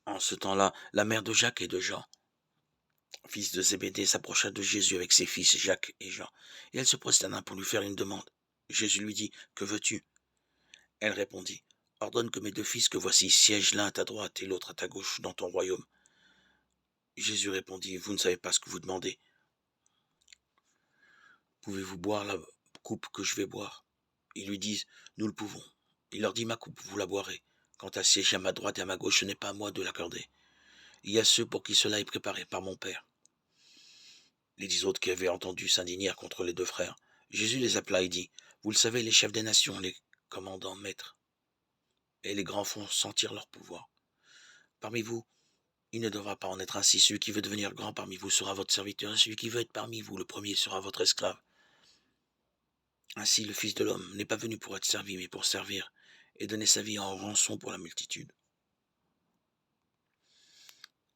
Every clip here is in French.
En ce temps-là, la mère de Jacques et de Jean, fils de Zébédée, s'approcha de Jésus avec ses fils Jacques et Jean, et elle se prosterna pour lui faire une demande. Jésus lui dit, que veux-tu? Elle répondit, ordonne que mes deux fils que voici siègent l'un à ta droite et l'autre à ta gauche dans ton royaume. Jésus répondit, vous ne savez pas ce que vous demandez. Pouvez-vous boire la coupe que je vais boire? Ils lui disent, nous le pouvons. Il leur dit, ma coupe, vous la boirez. Quant à siéger à ma droite et à ma gauche, ce n'est pas à moi de l'accorder. Il y a ceux pour qui cela est préparé par mon Père. Les 10 autres qui avaient entendu s'indignèrent contre les deux frères. Jésus les appela et dit, vous le savez, les chefs des nations, les commandants, maîtres, et les grands font sentir leur pouvoir. Parmi vous, il ne devra pas en être ainsi. Celui qui veut devenir grand parmi vous sera votre serviteur, et celui qui veut être parmi vous, le premier sera votre esclave. Ainsi, le Fils de l'homme n'est pas venu pour être servi, mais pour servir, et donner sa vie en rançon pour la multitude.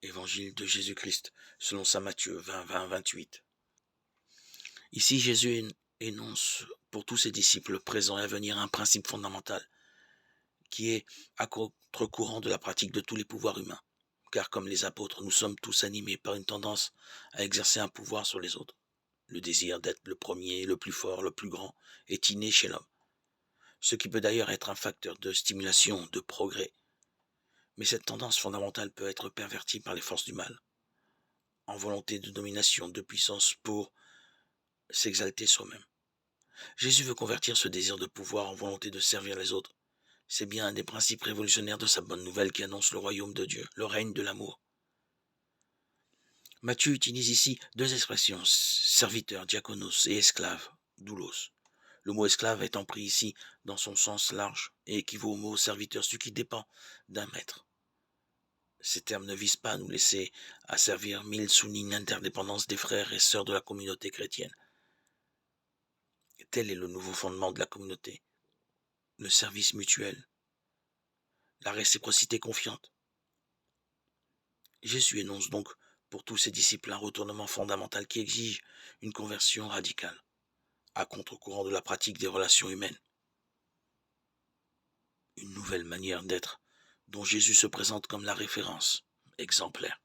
Évangile de Jésus-Christ, selon saint Matthieu 20, 20, 28. Ici, Jésus énonce pour tous ses disciples présents et à venir un principe fondamental, qui est à contre-courant de la pratique de tous les pouvoirs humains. Car comme les apôtres, nous sommes tous animés par une tendance à exercer un pouvoir sur les autres. Le désir d'être le premier, le plus fort, le plus grand est inné chez l'homme. Ce qui peut d'ailleurs être un facteur de stimulation, de progrès. Mais cette tendance fondamentale peut être pervertie par les forces du mal, en volonté de domination, de puissance pour s'exalter soi-même. Jésus veut convertir ce désir de pouvoir en volonté de servir les autres. C'est bien un des principes révolutionnaires de sa bonne nouvelle qui annonce le royaume de Dieu, le règne de l'amour. Matthieu utilise ici deux expressions, serviteur, diakonos, et esclave, doulos. Le mot esclave étant pris ici dans son sens large et équivaut au mot serviteur, celui qui dépend d'un maître. Ces termes ne visent pas à nous laisser asservir, mais ils soulignent l'interdépendance des frères et sœurs de la communauté chrétienne. Tel est le nouveau fondement de la communauté, le service mutuel, la réciprocité confiante. Jésus énonce donc pour tous ses disciples un retournement fondamental qui exige une conversion radicale, à contre-courant de la pratique des relations humaines. Une nouvelle manière d'être dont Jésus se présente comme la référence exemplaire.